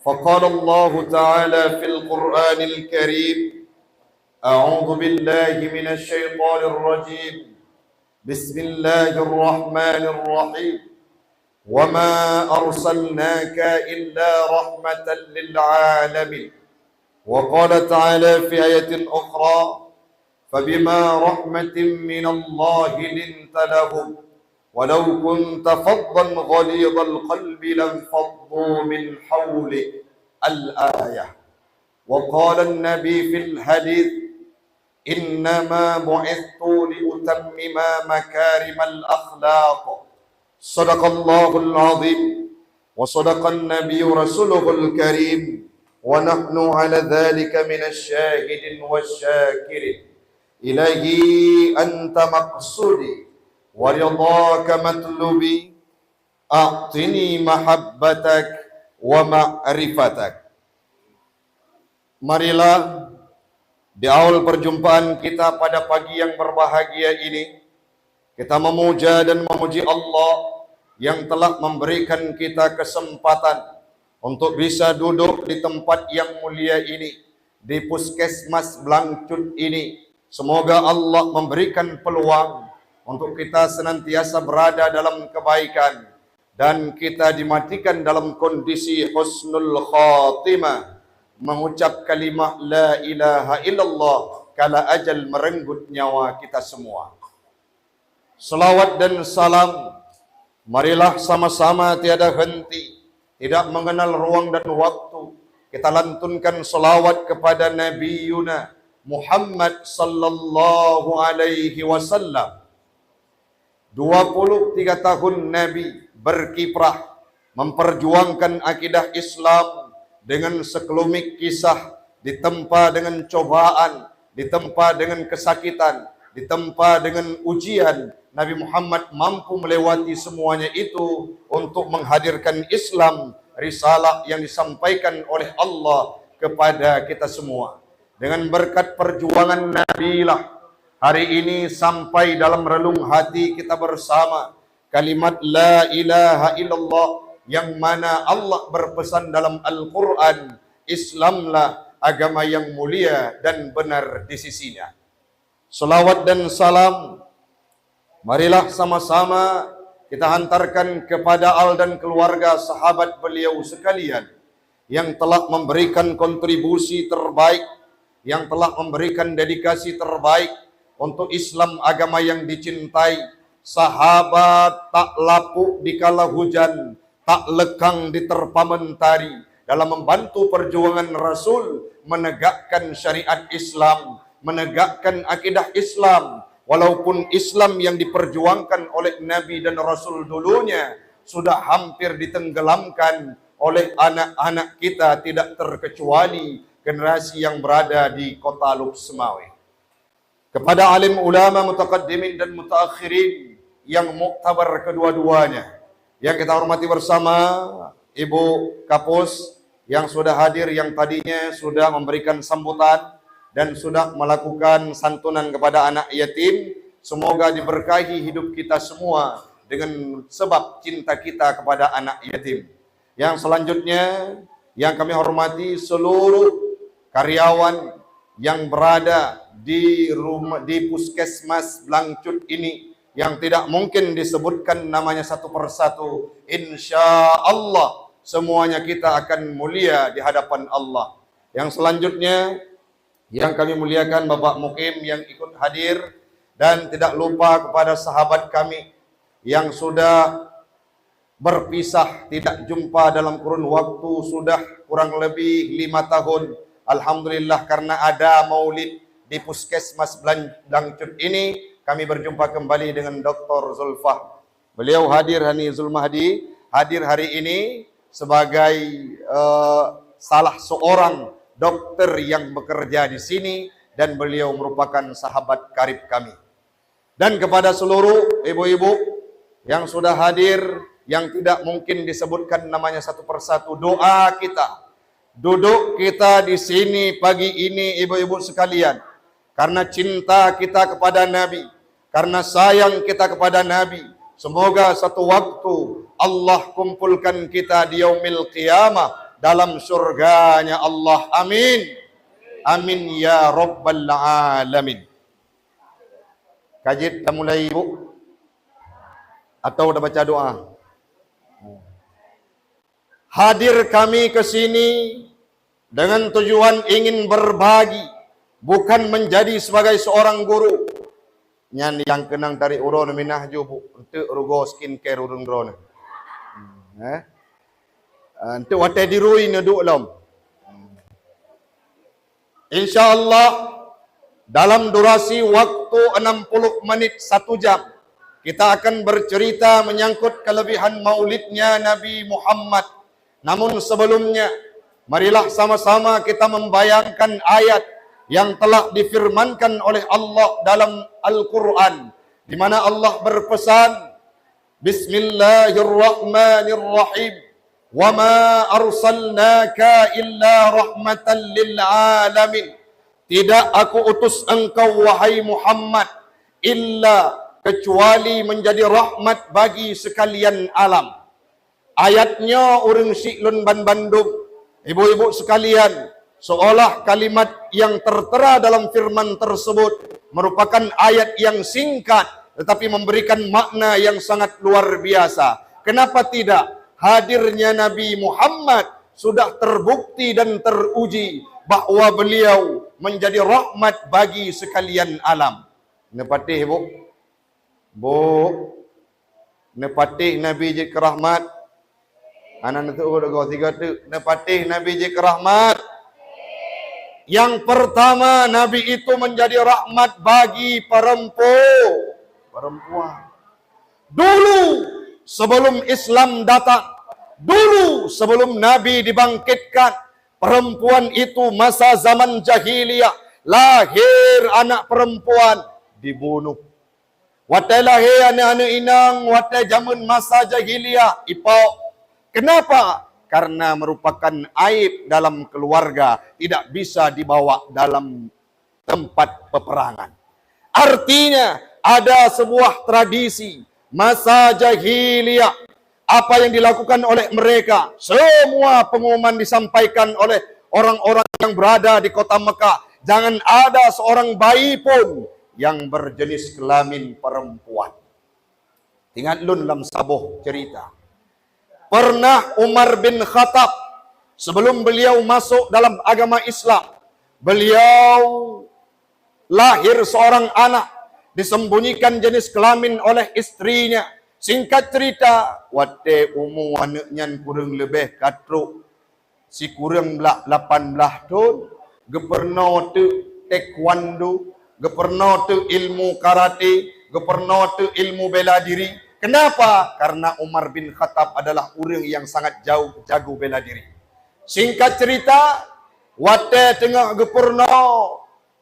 فقال الله تعالى في القرآن الكريم: أعوذ بالله من الشيطان الرجيم، بسم الله الرحمن الرحيم، وما أرسلناك إلا رحمة للعالمين. وقال تعالى في آية أخرى: فبما رحمة من الله لنت لهم ولو كنت فظا غليظ القلب لانفضوا من حولك الآية. وقال النبي في الحديث: إنما بعثت لأتمم مكارم الأخلاق. صدق الله العظيم وصدق النبي رسوله الكريم ونحن على ذلك من الشاهدين والشاكرين. إلهي أنت مقصودي ورضاك مطلوبي، أعطني محبتك ومعرفتك. Marilah di awal perjumpaan kita pada pagi yang berbahagia ini, kita memuja dan memuji Allah yang telah memberikan kita kesempatan untuk bisa duduk di tempat yang mulia ini, di Puskesmas Blangcut ini. Semoga Allah memberikan peluang untuk kita senantiasa berada dalam kebaikan dan kita dimatikan dalam kondisi husnul khatimah, mengucap kalimah la ilaha illallah kala ajal merenggut nyawa kita semua. Salawat dan salam marilah sama-sama tiada henti, tidak mengenal ruang dan waktu, kita lantunkan salawat kepada Nabi Yuna Muhammad sallallahu alaihi wasallam. 23 tahun Nabi berkiprah memperjuangkan akidah Islam dengan sekelumit kisah, ditempa dengan cobaan, ditempa dengan kesakitan, ditempa dengan ujian. Nabi Muhammad mampu melewati semuanya itu untuk menghadirkan Islam, risalah yang disampaikan oleh Allah kepada kita semua. Dengan berkat perjuangan Nabi lah hari ini sampai dalam relung hati kita bersama kalimat la ilaha illallah, yang mana Allah berpesan dalam Al-Quran, Islamlah agama yang mulia dan benar di sisinya. Salawat dan salam marilah sama-sama kita hantarkan kepada al dan keluarga sahabat beliau sekalian yang telah memberikan kontribusi terbaik, yang telah memberikan dedikasi terbaik untuk Islam, agama yang dicintai. Sahabat tak lapuk di kala hujan, tak lekang diterpa mentari dalam membantu perjuangan Rasul menegakkan syariat Islam, menegakkan akidah Islam. Walaupun Islam yang diperjuangkan oleh Nabi dan Rasul dulunya sudah hampir ditenggelamkan oleh anak-anak kita, tidak terkecuali generasi yang berada di kota Luk Semawe. Kepada alim ulama mutaqaddimin dan mutaakhirin yang muktabar kedua-duanya, yang kita hormati bersama, Ibu Kapus yang sudah hadir, yang tadinya sudah memberikan sambutan dan sudah melakukan santunan kepada anak yatim. Semoga diberkahi hidup kita semua dengan sebab cinta kita kepada anak yatim. Yang selanjutnya yang kami hormati seluruh karyawan yang berada di Puskesmas Blangcut ini, yang tidak mungkin disebutkan namanya satu persatu. Insya Allah semuanya kita akan mulia di hadapan Allah. Yang selanjutnya yang kami muliakan Bapak Mukim yang ikut hadir, dan tidak lupa kepada sahabat kami yang sudah berpisah, tidak jumpa dalam kurun waktu sudah kurang lebih 5 tahun. Alhamdulillah karena ada maulid di Puskesmas Blangcut ini, kami berjumpa kembali dengan Dr. Zulfah. Beliau hadir, Hani Zulmahdi hadir hari ini sebagai salah seorang dokter yang bekerja di sini, dan beliau merupakan sahabat karib kami. Dan kepada seluruh ibu-ibu yang sudah hadir, yang tidak mungkin disebutkan namanya satu persatu, doa kita, duduk kita di sini pagi ini ibu-ibu sekalian, karena cinta kita kepada Nabi, karena sayang kita kepada Nabi. Semoga satu waktu Allah kumpulkan kita di yaumil qiyamah dalam surganya Allah. Amin. Amin ya rabbal alamin. Kaji dah mulai ibu? Atau dah baca doa? Hadir kami ke sini dengan tujuan ingin berbagi, bukan menjadi sebagai seorang guru. Nyan yang kenang tarik urun minah ju bu, untuk rugo skincare urun drone. Untuk watai dirui neduk lam. InsyaAllah dalam durasi waktu 60 menit 1 jam kita akan bercerita menyangkut kelebihan maulidnya Nabi Muhammad. Namun sebelumnya, marilah sama-sama kita membayangkan ayat yang telah difirmankan oleh Allah dalam Al-Quran, di mana Allah berpesan, Bismillahirrahmanirrahim, wa ma arsalnaka illa rahmatan lil alamin. Tidak aku utus engkau wahai Muhammad illa kecuali menjadi rahmat bagi sekalian alam. Ayatnya urang siklun ban Bandung, ibu-ibu sekalian, seolah kalimat yang tertera dalam firman tersebut merupakan ayat yang singkat tetapi memberikan makna yang sangat luar biasa. Kenapa tidak? Hadirnya Nabi Muhammad sudah terbukti dan teruji bahwa beliau menjadi rahmat bagi sekalian alam. Nepatih bu? Bu, nepatih Nabi jadi rahmat. Anak itu udah tiga tu. Nepatih Nabi jadi rahmat. Yang pertama, Nabi itu menjadi rahmat bagi perempuan. Dulu sebelum Islam datang, dulu sebelum Nabi dibangkitkan, perempuan itu masa zaman jahiliyah, lahir anak perempuan dibunuh. Watai lahir anak-anak inang, watai zaman masa jahiliyah, ipau. Kenapa? Karena merupakan aib dalam keluarga, tidak bisa dibawa dalam tempat peperangan. Artinya, ada sebuah tradisi masa jahiliyah. Apa yang dilakukan oleh mereka, semua pengumuman disampaikan oleh orang-orang yang berada di kota Mekah. Jangan ada seorang bayi pun yang berjenis kelamin perempuan. Ingat lun dalam sabuh cerita. Pernah Umar bin Khattab, sebelum beliau masuk dalam agama Islam, beliau lahir seorang anak, disembunyikan jenis kelamin oleh istrinya. Singkat cerita, wate umur anaknya kurang lebih katruk, si kurang belah 18 tahun, gepernah tu taekwondo, gepernah tu ilmu karate, gepernah tu ilmu bela diri. Kenapa? Karena Umar bin Khattab adalah orang yang sangat jago bela diri. Singkat cerita, wate tengah gepurna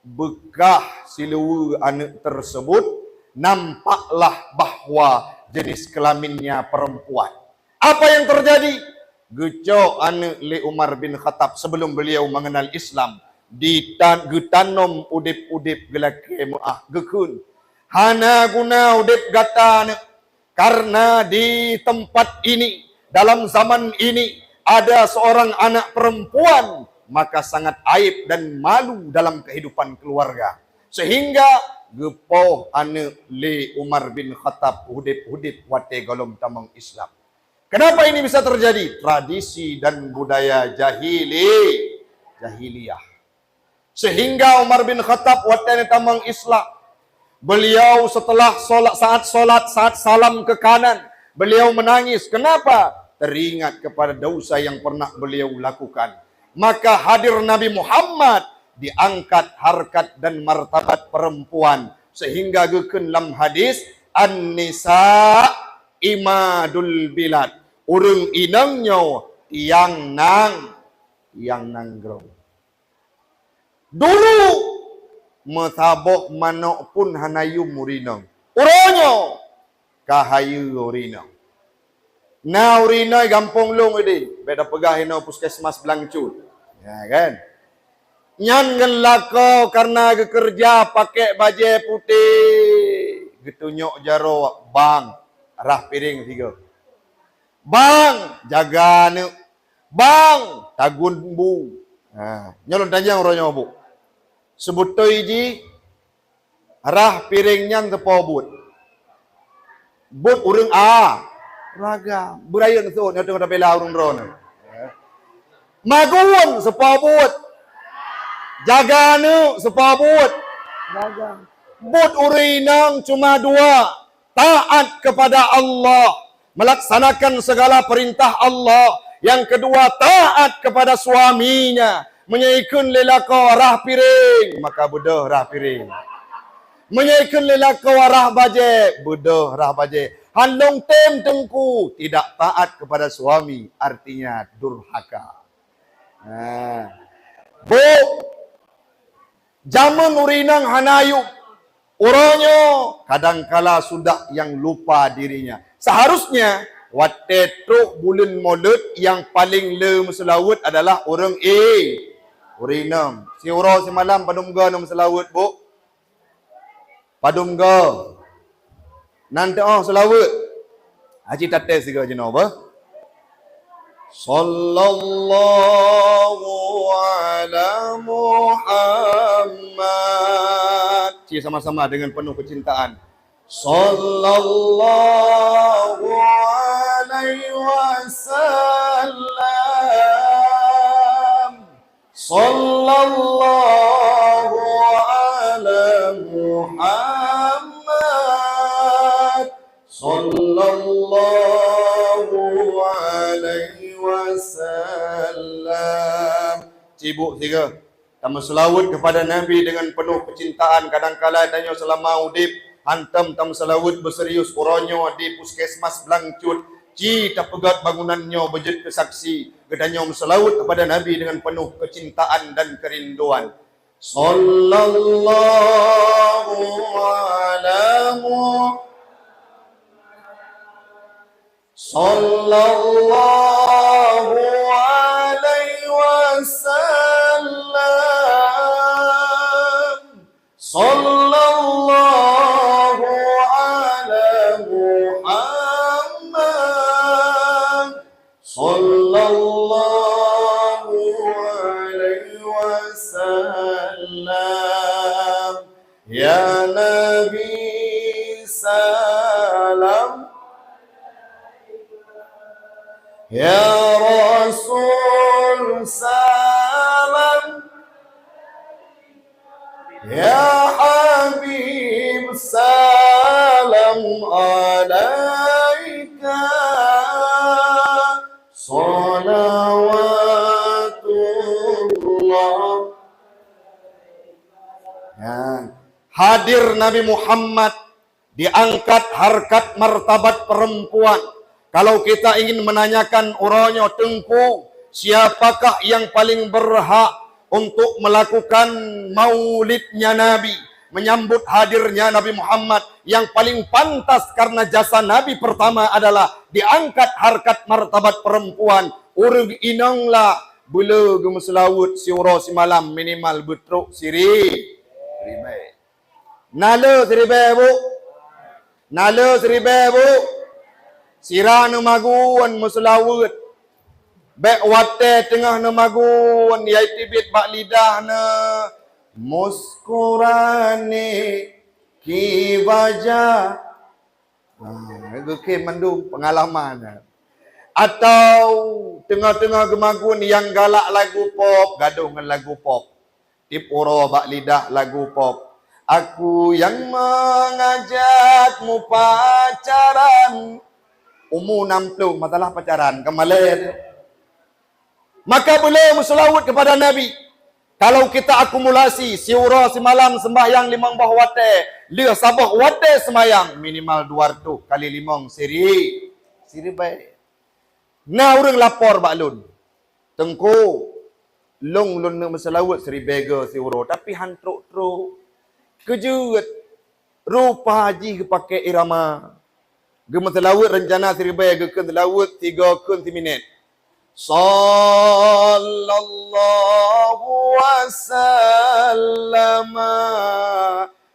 bekah silu anak tersebut, nampaklah bahwa jenis kelaminnya perempuan. Apa yang terjadi? Gecok anak le Umar bin Khattab sebelum beliau mengenal Islam, ditanam udip-udip gelake muah gekun. Hana guna udip gata anak. Karena di tempat ini, dalam zaman ini, ada seorang anak perempuan, maka sangat aib dan malu dalam kehidupan keluarga. Sehingga, gepoh anak le Umar bin Khattab hudip-hudip wate golom tamang Islam. Kenapa ini bisa terjadi? Tradisi dan budaya jahiliyah. Sehingga Umar bin Khattab wate tamang Islam. Beliau setelah saat salam ke kanan, beliau menangis. Kenapa? Teringat kepada dosa yang pernah beliau lakukan. Maka hadir Nabi Muhammad, diangkat harkat dan martabat perempuan. Sehingga geken dalam hadis, An-Nisa imadul bilad. Urung inangnya tiang nanggrong. Dulu metaboh manok pun hanayu murinong. Uronyo kahayu urinong. Na urinoi gampong long edi. Beda pegahin no puskesmas Blangcut. Ya kan? Nyan ngelako karena kerja pakai baju putih. Getunyok jaro bang. Arah piring tiga. Bang, jaga nu. Bang, tagun bu. Nyolong tajang orangnya bu. Sebutoi ji, arah piringnya tepo but. But urang raga. Burayan tu, nyo tengok tapela urang drone. Magun sepo but. Jaga nu sepo but. Raga. But urinang cuma dua. Taat kepada Allah. Melaksanakan segala perintah Allah. Yang kedua, taat kepada suaminya. Menyaikun lelaka rah piring. Maka budah rah piring. Menyaikun lelaka rah baje. Budah rah baje. Handong tem tengku. Tidak taat kepada suami. Artinya durhaka. Bu. Zaman urinang hanayuk. Orangnya kadangkala sudah yang lupa dirinya. Seharusnya watetro bulan Maulud yang paling le meselawut adalah orang urinam. Si ura si malam padumga nam selawut bu. Padumga. Nanti selawut. Haji tate siga jeno ba. Sallallahu ala Muhammad. Ci sama-sama dengan penuh kecintaan. Sallallahu alaihi wasallam. Sallallahu ala Muhammad. Sallallahu alaihi wasallam. Cibuk tiga. Tamu selawat kepada Nabi dengan penuh kecintaan. Kadang-kala tanya selama udip. Hantam tamu selawat berserius. Orangnya di puskesmas Blangcut. Ci tak pegat bangunannya berjet kesaksi. Kedanya selawat kepada Nabi dengan penuh kecintaan dan kerinduan. Sallallahu ala Muhammad. Sallallahu alaihi wasallam. Sallallahu ala Muhammad. Sallallahu alaihi wasallam. Ya Nabi salam. Ya Rasul salam. Ya Habib salam alaika. Salawatullah. Hadir Nabi Muhammad, diangkat harkat martabat perempuan. Kalau kita ingin menanyakan orangnya tengku, siapakah yang paling berhak untuk melakukan maulidnya Nabi, menyambut hadirnya Nabi Muhammad, yang paling pantas karena jasa Nabi pertama adalah diangkat harkat martabat perempuan. Urug inanglah bela gemeselawut siura si malam minimal betruk siri. Nala seribe bu. Nala seribe bu. Sirana maguan muslawut. Bek wate tengah na maguan yaitu bit bak lidah na muskurani ki wajah. Itu ke mandu pengalaman. Atau tengah-tengah gemagun yang galak lagu pop, gaduh dengan lagu pop. Tip uro bak lidah lagu pop. Aku yang mengajakmu pacaran. Umur 60 masalah pacaran kemarin. Maka boleh berselawat kepada Nabi. Kalau kita akumulasi siura semalam sembahyang 5 bah wate, dia sabah wate sembahyang minimal 200 kali 5 siri baik. Nah orang lapor baklun. Tengku long nak berselawat seri bega siura tapi hantruk-truk. Kejut rupa haji pakai irama. Gemah telawut rencana seribai gekan telawut 3 minit. Sallallahu wasallam.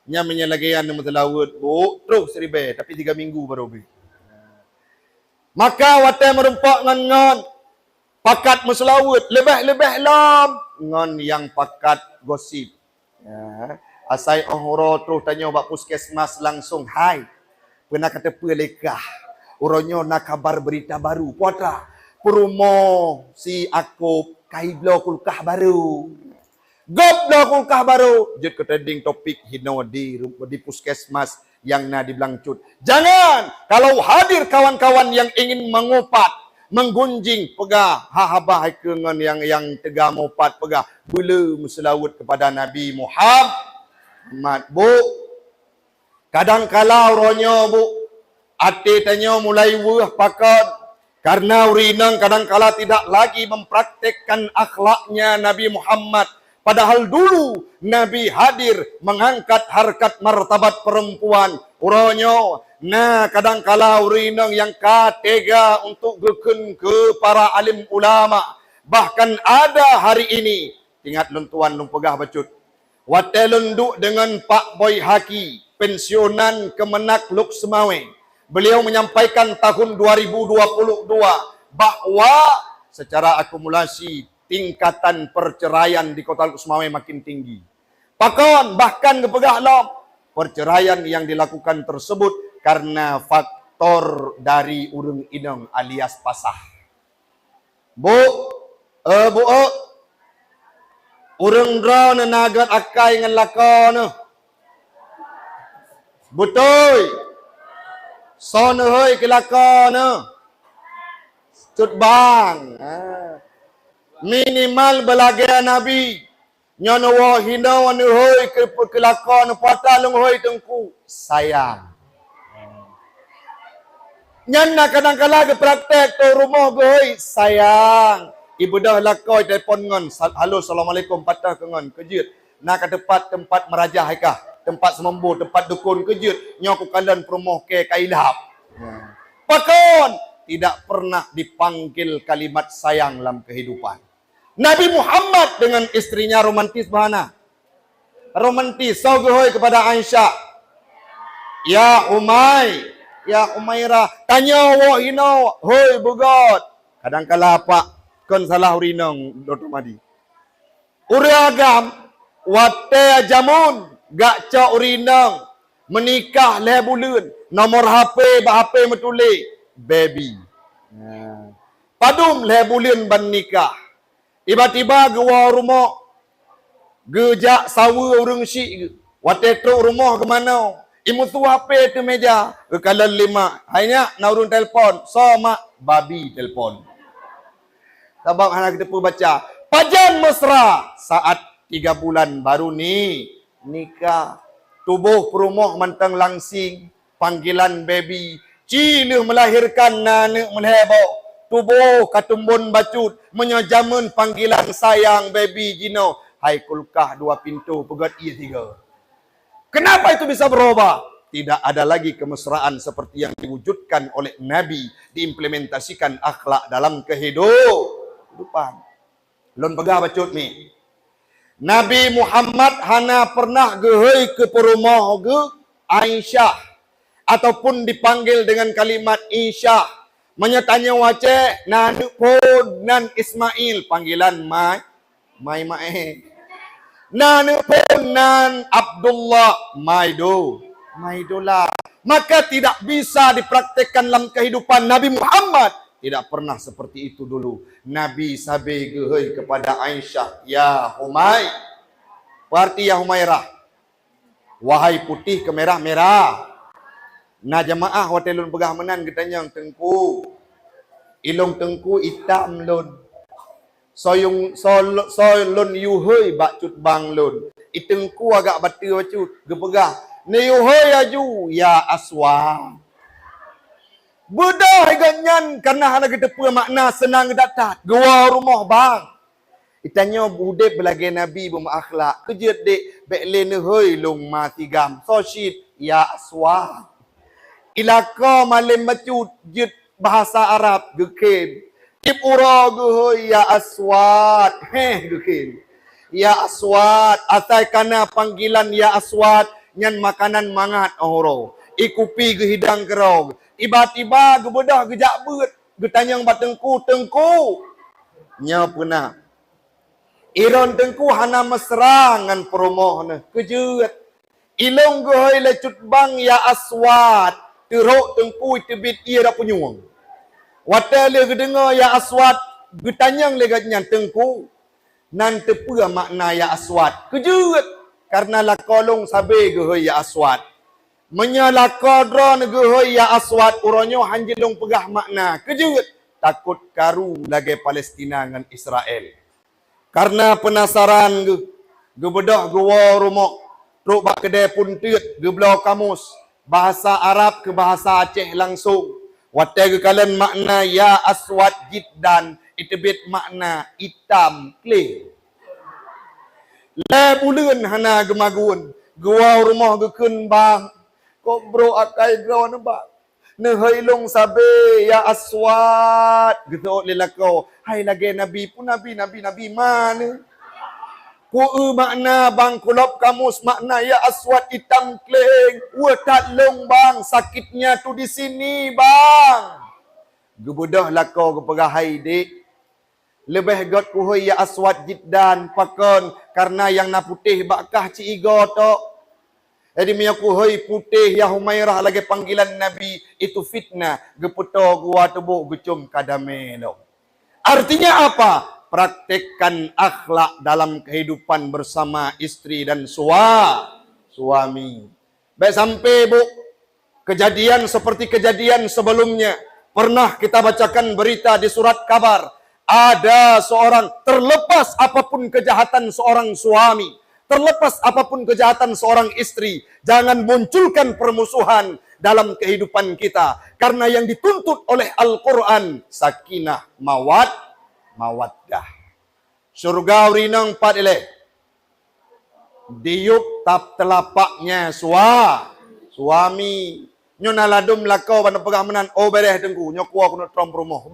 Nyamanya lagi yang gemah telawut. Terus seribai. Tapi 3 minggu baru beri. Maka watai merempak ngan-ngan. Pakat meselawut, lebih-lebih lam. Ngon yang pakat gosip. Ya. Asai ohoro tu tanya bak puskesmas langsung. Hai, pernah kata pelekah. Uronyo nak kabar berita baru. Puatra, perumo si aku kaiblo kulkah baru. Goblo kulkah baru. Jut ke trending topik hino di puskesmas yang na diblangcut. Jangan, kalau hadir kawan-kawan yang ingin mengupat, menggunjing pegah hahabah kengan yang tegah mopat pegah bela meselawut kepada Nabi Muhammad. Bu, kadang-kala ronyo bu ate tanya mulai weh pakat karena urinang kadang-kala tidak lagi mempraktekkan akhlaknya Nabi Muhammad. Padahal dulu Nabi hadir mengangkat harkat martabat perempuan. Uronyo, nah kadangkala urinang yang katega untuk geken ke para alim ulama. Bahkan ada hari ini, ingat luntuan lumpegah bacut. Wate lunduk dengan Pak Boy Haki, pensiunan Kemenak Luk Semawe. Beliau menyampaikan tahun 2022 bahwa secara akumulasi tingkatan perceraian di Kota Luk Semawe makin tinggi. Pakon bahkan kepegah lom perceraian yang dilakukan tersebut karena faktor dari urang inang alias pasah. Bu, urang dra nagat akai ngan lakon. Betul. Son heuy ke lakon. Cut bang. Minimal belaga Nabi nyono wo hino anu hoi ke kelakon pata long hoi tengku sayang nyanna kadang-kala ke praktek tu rumah ke hoi sayang ibu dah lakoi telefon ngon halo assalamualaikum patah ke ngon kejut nak ke tempat merajah haikah tempat semembu tempat dukun kejut nyoku kalian promoh ke kailap pakon tidak pernah dipanggil kalimat sayang dalam kehidupan. Nabi Muhammad dengan istrinya romantis bahana. Romantis. So gehoy kepada Aisyah. Ya Umay. Ya Umairah. Tanya wo hino. Hoi bugot. Kadang-kala apa. Kon salah urinong. Dr. Madi. Uri agam. Wate jamun. Gak ca urinong. Menikah lebulun. Nomor HP. HP metuli. Baby. Padum lebulun ban nikah. Tiba-tiba gewa rumah gejak sawa urang syik wate truk rumah ke mana imu tu HP tu meja ke kalan 5 hanya naurun telefon so mak babi telefon sabab anak kita pun baca pajan mesra saat 3 bulan baru ni nikah tubuh perumah mantang langsing panggilan baby cile melahirkan nanek melhebok tubuh katumbun bacut menyajamun panggilan sayang baby Gino. Hai kulkah 2 pintu pegat ia 3. Kenapa itu bisa berubah? Tidak ada lagi kemesraan seperti yang diwujudkan oleh Nabi diimplementasikan akhlak dalam kehidupan. Lon pegah bacut ni. Nabi Muhammad hana pernah gehei ke perumah ge Aisyah ataupun dipanggil dengan kalimat Aisyah. Menyatanya waceh nan pun nan Ismail panggilan mai nan pun nan Abdullah maidola maka tidak bisa dipraktekkan dalam kehidupan Nabi Muhammad tidak pernah seperti itu dulu. Nabi sabe gehei kepada Aisyah ya Humay berarti ya Humairah wahai putih ke merah-merah. Nah jamaah hotelun pegah menan ketanya tengku. Ilong tengku hitam lun. Soyung lun yuhoi bak cut bang lun. Itengku agak batu bacut gepegah. Ne yuhoi aju ya aswa. Bedah ganyan karena hana kita pun makna senang datat. Gua rumah bang. Itanya budek belagi Nabi berakhlak. Kejut dek bekle ne hoi long mati gam. So shit ya aswa. Ilaka malim bacut jut bahasa Arab geken. Ipura gehoy ya aswat. Geken. Ya aswat. Asai kana panggilan ya aswat. Nyan makanan mangat ohoro. Ikupi ge hidang kerong. Tiba-tiba gebedah gejak bet. Getanyang batengku tengku. Nya pernah. Iron tengku hana mesrangan perumoh ne. Kejut. Ilong gohoi lecut bang ya aswat. Teruk tengku tebit ia dah penyuang. Wata le gedengar ya aswat. Getanyang le gatnya tengku. Nan tepua makna ya aswat. Kejut. Karena lakolong sabe gohoi ya aswat. Menyala kodron gohoi ya aswat. Uronyo hanjelong pegah makna. Kejut. Takut karu lagi Palestina dengan Israel. Karena penasaran gebedah gua rumah truk bak kedai pun tiut geblau kamus bahasa Arab ke bahasa Aceh langsung. Watai kalian makna ya aswad jiddan itebit makna hitam clear. Le buleun hana gemagun gua rumah gekun bang. Kok bro akai gau nembak. Nehailong sabe ya aswad gitu lelako. Hai lagi nabi pun nabi mana? Ku makna bang kulop kamus makna ya aswad hitam kleng. Wetat long bang sakitnya tu di sini bang. Gebudah lako kepegahai dik. Lebih got kuhui ya aswad jiddan pakon karena yang na putih bakah ci igo tok. Jadi miyakuhoi putih ya Humairah lagi panggilan Nabi itu fitnah. Geputo gua tubuh gucum kadamelo. Artinya apa? Praktekkan akhlak dalam kehidupan bersama istri dan suami. Baik sampai bu, kejadian seperti kejadian sebelumnya. Pernah kita bacakan berita di surat kabar. Ada seorang terlepas apapun kejahatan seorang suami. Terlepas apapun kejahatan seorang istri, jangan munculkan permusuhan dalam kehidupan kita. Karena yang dituntut oleh Al-Quran, sakinah, mawaddah. Surga urinang padile. Diuk tap telapaknya suami. Nyona ladum lakau pada pegamenan, oh bereh dengku, nyokua kuno trom rumah.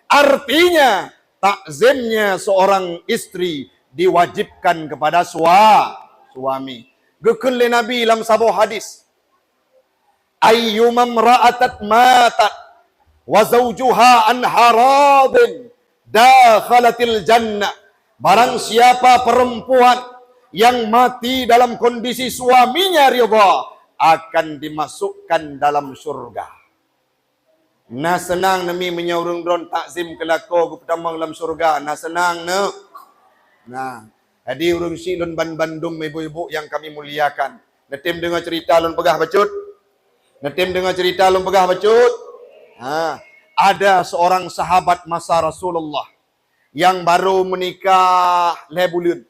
Artinya, takzimnya seorang istri diwajibkan kepada suami. Gekun le Nabi dalam sebuah hadis. Ayyumam ra'atat matat wa zawjuha an haradin dakhalatil jannah. Barang siapa perempuan yang mati dalam kondisi suaminya ridha akan dimasukkan dalam surga. Nah senang nami menyaurung dron takzim kelako pertama dalam surga. Nah senang ne. Nah, jadi urung silun bandum ibu-ibu yang kami muliakan. Netim dengar cerita lun pegah bacut. Ada seorang sahabat masa Rasulullah yang baru menikah lebulun.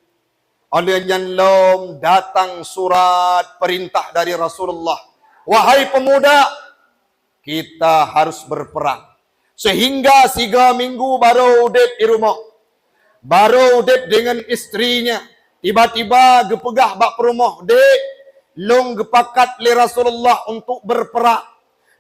Oleh nyanlom datang surat perintah dari Rasulullah. Wahai pemuda, kita harus berperang. Sehingga 3 minggu baru date di rumah. Baru dek dengan istrinya. Tiba-tiba gepegah bak perumah dek. Long gepakat li Rasulullah untuk berperang.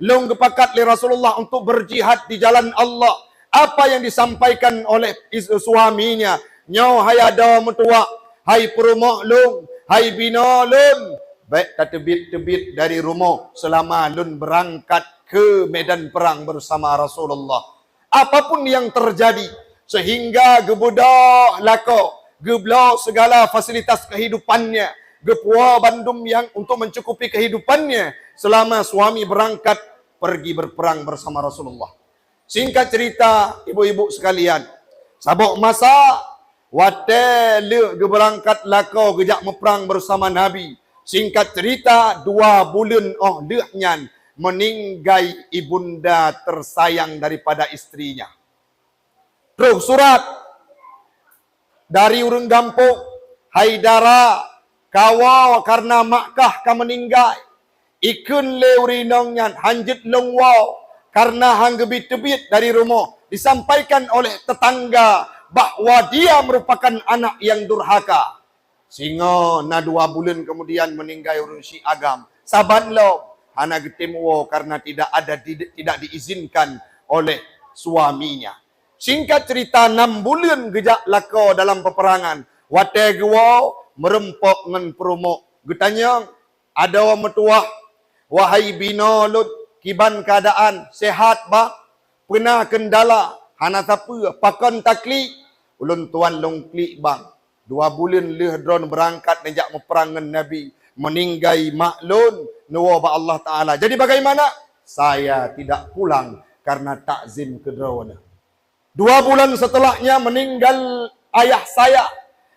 Long gepakat li Rasulullah untuk berjihad di jalan Allah. Apa yang disampaikan oleh suaminya. Nyaw hai ada metua. Hai perumah long. Hai bina long. Baik tebit-tebit dari rumah. Selama lun berangkat ke medan perang bersama Rasulullah. Apapun yang terjadi. Sehingga gebudak lako, geblau segala fasilitas kehidupannya, gepua bandum yang untuk mencukupi kehidupannya selama suami berangkat pergi berperang bersama Rasulullah. Singkat cerita, ibu-ibu sekalian, sabok masa wate le berangkat lako gejak meperang bersama Nabi. Singkat cerita, 2 bulan lehnya meninggai ibunda tersayang daripada istrinya. Terus surat dari urang gampung, Haidara kawaw karena Makkah ka meninggal. Ikun le urinongnya hanjit longwaw karena hang gebit-gebit dari rumah. Disampaikan oleh tetangga bahwa dia merupakan anak yang durhaka. Sehingga na 2 bulan kemudian meninggal urang si agam. Saban lo hana getemwo karena tidak diizinkan oleh suaminya. Singkat cerita 6 bulan gejak lako dalam peperangan. Wate gua merempok ngan promo. Getanya ada wa metuah. Wahai bina lut kiban keadaan sehat ba? Pernah kendala Hana siapa? Pakon takli. Ulun tuan long klik bang. 2 bulan leh drone berangkat nejak meperang dengan Nabi. Meninggai maklun. Nuwa ba Allah Ta'ala. Jadi bagaimana? Saya tidak pulang karena takzim ke drone. 2 bulan setelahnya meninggal ayah saya.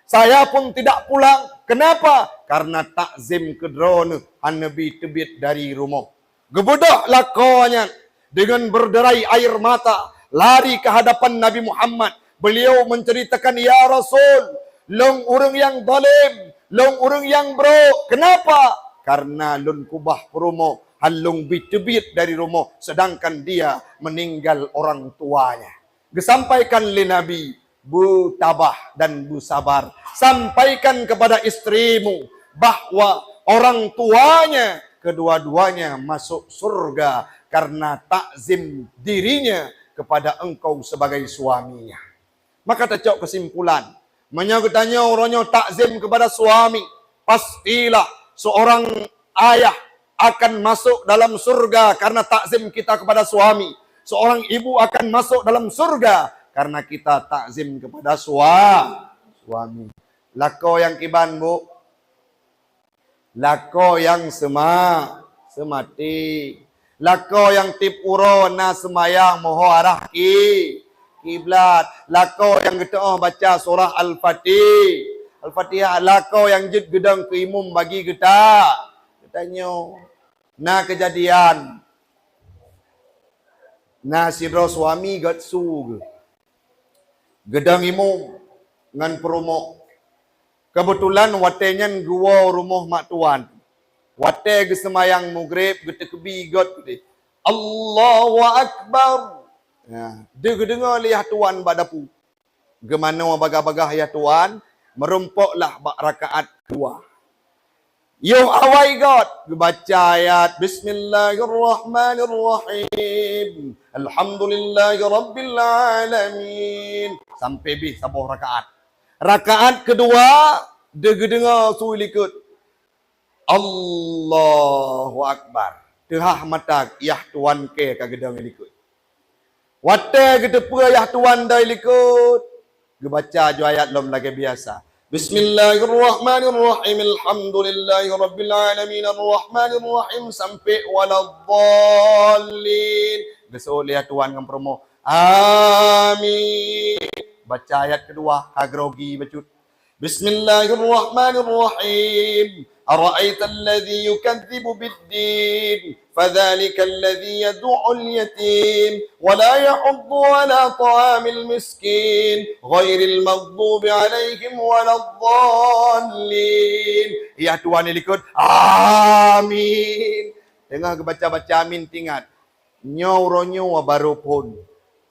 Saya pun tidak pulang. Kenapa? Karena takzim ke drone. Nabi tebit dari rumah. Gebedah lakonya. Dengan berderai air mata. Lari ke hadapan Nabi Muhammad. Beliau menceritakan, ya Rasul, long urang yang zalim, long urang yang bro. Kenapa? Karena lun kubah perumo, halung bitebit dari rumah, sedangkan dia meninggal orang tuanya. Disampaikan oleh Nabi, bu tabah dan bu sabar. Sampaikan kepada istrimu bahwa orang tuanya kedua-duanya masuk surga karena takzim dirinya kepada engkau sebagai suaminya. Maka tercok kesimpulan. Menyangkutnya orangnya takzim kepada suami. Pastilah seorang ayah akan masuk dalam surga karena takzim kita kepada suami. Seorang ibu akan masuk dalam surga karena kita takzim kepada suami. Lako yang kiban, bu. Lako yang semati. Lako yang tipuro na semayang moho arah kiblat. Lako yang kita baca surah Al-Fatihah. Lako yang jid gedang ke imum bagi kita. Katanya, na kejadian. Na sidro suami gatsu. Gedang imum ngan perumo. Kebetulan watenya gua rumah mak tuan. Wate ge semayang maghrib gete kebi got Allahu Akbar. Ya, dia dengar lihat tuan badapu. Gemana bagah-bagah ya tuan, merumpoklah bak rakaat 2. Yo awai got, baca ayat Bismillahirrahmanirrahim. Alhamdulillahirabbil alamin. Sampai bih sabuh rakaat. Rakaat kedua, dia dengar suwi likut. Allahu Akbar. Tehah mata yah tuan ke kagedang likut. Wate kita payah tuan dah likut. Gebaca jo ayat lom lagi biasa. Bismillahirrahmanirrahim. Alhamdulillahirabbil alamin arrahmanirrahim sampai waladdallin. Geso lihat tuan ngam promo. Amin. Baca ayat kedua kagrogi bacut. Bismillahirrahmanirrahim. أرأيت الذي يكذب بالدين فذلك الذي يدعو اليتيم ولا يحض على طعام المسكين غير المغضوب عليهم ولا الضالين. Ya Tuhan ikut amin. Tengah baca-baca amin tingkat. Nyaw baru pun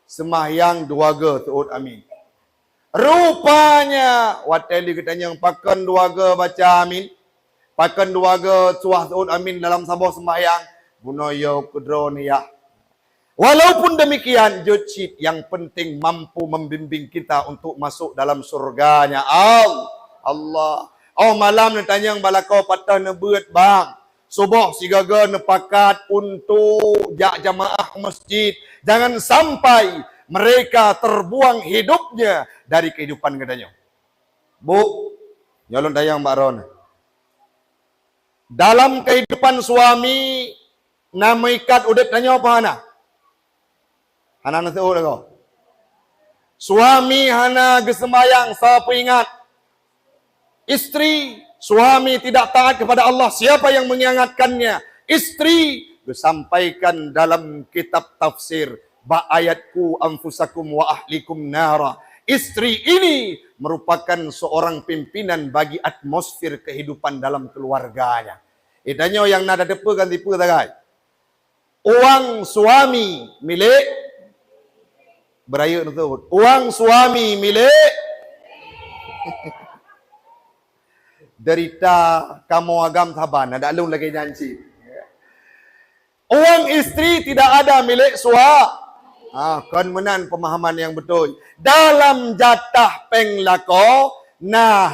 semahyang 2 ge tuut amin. Rupanya wateli katanya pakan 2 ge baca amin. Pakan 2 ge suah tuut amin dalam sabuh sembahyang. Bunoyo kudron ya. Walaupun demikian, jujit yang penting mampu membimbing kita untuk masuk dalam surganya. Allah. Oh malam nak tanya balakau patah nebeut bang. Subuh sigaga nepakat untuk jamaah masjid. Jangan sampai mereka terbuang hidupnya dari kehidupan katanya. Bu, nyalon dayang Mbak Ron. Dalam kehidupan suami, nama ikat udah tanya apa hana? Hana nanti udah kau. Suami hana gesemayang, siapa ingat? Istri, suami tidak taat kepada Allah. Siapa yang mengingatkannya? Istri, disampaikan dalam kitab tafsir. Ba ayatku anfusakum wa ahlikum nara. Istri ini merupakan seorang pimpinan bagi atmosfer kehidupan dalam keluarganya. Itanya yang nada depa kan tipu tagai. Uang suami milik berayut tu. Uang suami milik derita kamu agam taban ada alung lagi janji. Uang istri tidak ada milik suami. Kan menan pemahaman yang betul. Dalam jatah penglako nah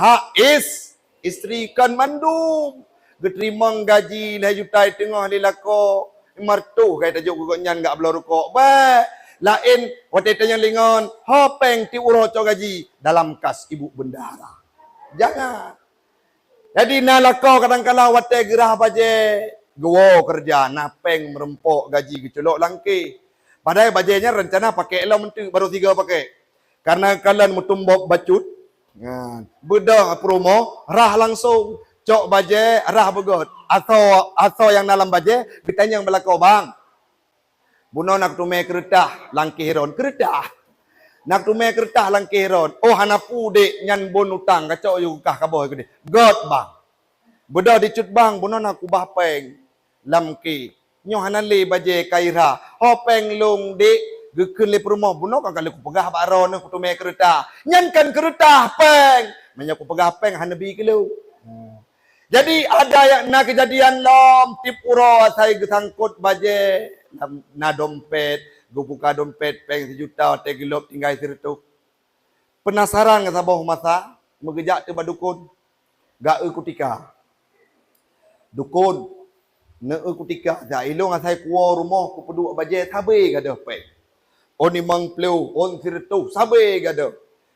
istri kan mandum. Geterimang gaji 2 juta tengah di lako. Martu kaya tajuk gugok nyan gak belah rukuk. Ba, Lain waktu tanya lingon, hopeng ti uroco gaji dalam kas ibu bendahara. Jangan. Jadi nalako kadang-kala waktu gerah baje gowo kerja napeng merempok gaji gecolok langki. Padahal bajenya rencana pakai elam mentu baru 3 pakai. Karena kalian mutumbok bacut. Bedah promo rah langsung. Cok baje rah begot. Atau yang dalam baje ditanya yang belakang bang. Buno nak tume keretah langki heron keretah. Nak tume keretah langki heron. Oh hanapu dek nyan bon utang kacau yu kah kaboh gede. God bang. Bedah dicut bang buno nak kubah peng lamki. Nyo hanale baje kaira. Hopeng long dek gekun le rumah buno kan kalau ku pegah baron ku tume keretah. Nyan kan keretah peng. Menya ku pegah peng hanabi kelo. Jadi ada yang nak kejadian lom tip uro saya gesangkut baje na dompet, gue buka dompet peng 1 juta, tegilop tinggal itu. Penasaran kata boh masa, mengejak tiba dukun, gak kutika. Dukun, ne kutika, dah ilung saya keluar rumah, ku peduk baje, sabe gada peng. Oni mang pleu, on itu, sabe gada.